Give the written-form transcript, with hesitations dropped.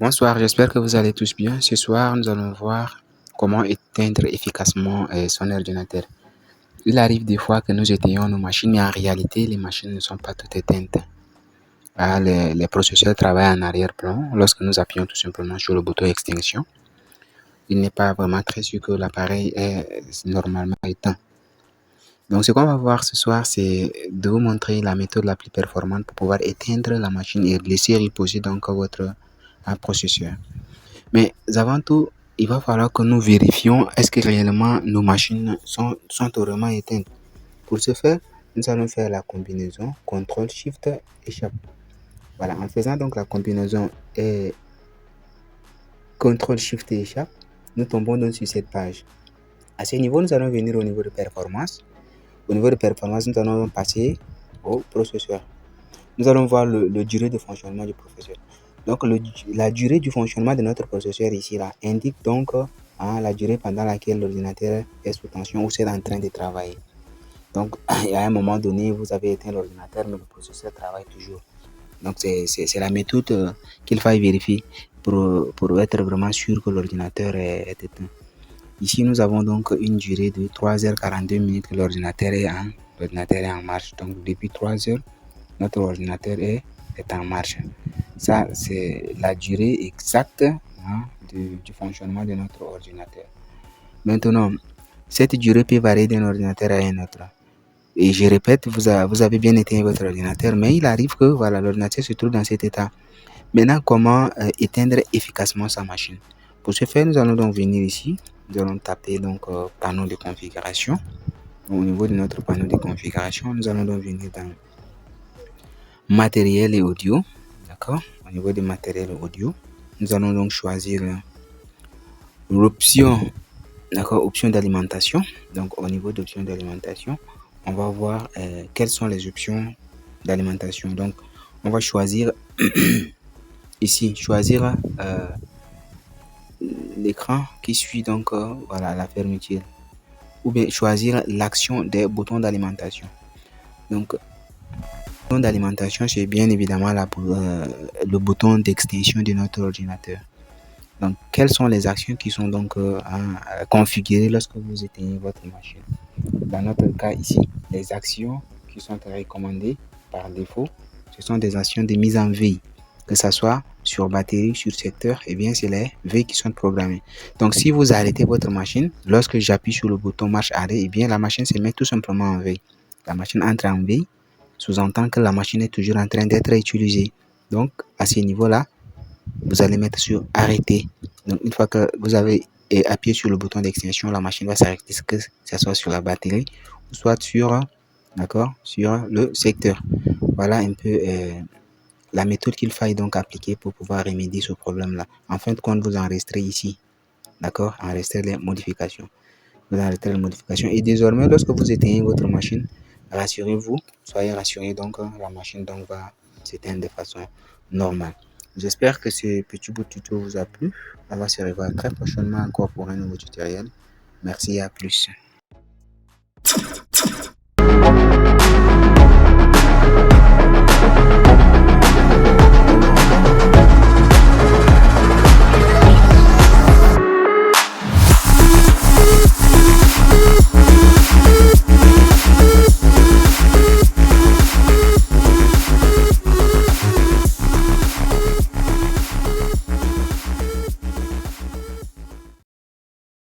Bonsoir, j'espère que vous allez tous bien. Ce soir, nous allons voir comment éteindre efficacement son ordinateur. Il arrive des fois que nous éteignons nos machines, mais en réalité, les machines ne sont pas toutes éteintes. Les processeurs travaillent en arrière-plan. Lorsque nous appuyons tout simplement sur le bouton extinction, il n'est pas vraiment très sûr que l'appareil est normalement éteint. Donc, ce qu'on va voir ce soir, c'est de vous montrer la méthode la plus performante pour pouvoir éteindre la machine et laisser reposer donc votre processeur. Mais avant tout, il va falloir que nous vérifions est-ce que réellement nos machines sont vraiment éteintes. Pour ce faire, nous allons faire la combinaison CTRL SHIFT échappe. Voilà, en faisant donc la combinaison et CTRL SHIFT échappe, nous tombons donc sur cette page. À ce niveau, nous allons venir au niveau de performance. Au niveau de performance, nous allons passer au processeur. Nous allons voir le durée de fonctionnement du processeur. Donc, la durée du fonctionnement de notre processeur ici là indique donc la durée pendant laquelle l'ordinateur est sous tension ou c'est en train de travailler. Donc, à un moment donné, vous avez éteint l'ordinateur, mais le processeur travaille toujours. Donc, c'est la méthode qu'il faut vérifier pour être vraiment sûr que l'ordinateur est éteint. Ici, nous avons donc une durée de 3h42 que l'ordinateur est en marche. Donc, depuis 3h, notre ordinateur est en marche. Ça, c'est la durée exacte du fonctionnement de notre ordinateur. Maintenant, cette durée peut varier d'un ordinateur à un autre. Et je répète, vous avez bien éteint votre ordinateur, mais il arrive que voilà, l'ordinateur se trouve dans cet état. Maintenant, comment éteindre efficacement sa machine? Pour ce faire, nous allons donc venir ici. Nous allons taper donc panneau de configuration. Au niveau de notre panneau de configuration, nous allons donc venir dans matériel et audio. D'accord? Au niveau du matériel audio, nous allons donc choisir l'option, d'accord, option d'alimentation. Donc, au niveau d'option d'alimentation, on va voir quelles sont les options d'alimentation. Donc, on va choisir ici, choisir l'écran qui suit donc voilà, la fermeture. Ou bien choisir l'action des boutons d'alimentation. Donc, le bouton d'alimentation, c'est bien évidemment le bouton d'extension de notre ordinateur. Donc, quelles sont les actions qui sont donc configurées lorsque vous éteignez votre machine? Dans notre cas ici, les actions qui sont recommandées par défaut, ce sont des actions de mise en veille, que ce soit sur batterie, sur secteur, et bien c'est les veilles qui sont programmées. Donc, si vous arrêtez votre machine, lorsque j'appuie sur le bouton marche arrêt, et bien la machine se met tout simplement en veille. La machine entre en veille, sous-entend que la machine est toujours en train d'être utilisée. Donc, à ce niveau-là, vous allez mettre sur arrêter. Donc, une fois que vous avez appuyé sur le bouton d'extension, la machine va s'arrêter, que ce soit sur la batterie ou soit sur, d'accord, sur le secteur. Voilà un peu la méthode qu'il faille donc appliquer pour pouvoir remédier ce problème-là. En fin de compte, vous enregistrez ici, d'accord, enregistrez les modifications. Vous enregistrez les modifications et désormais, lorsque vous éteignez votre machine, rassurez-vous, soyez rassurés, donc la machine donc va s'éteindre de façon normale. J'espère que ce petit bout de tuto vous a plu. On va se revoir très prochainement encore pour un nouveau tutoriel. Merci, à plus.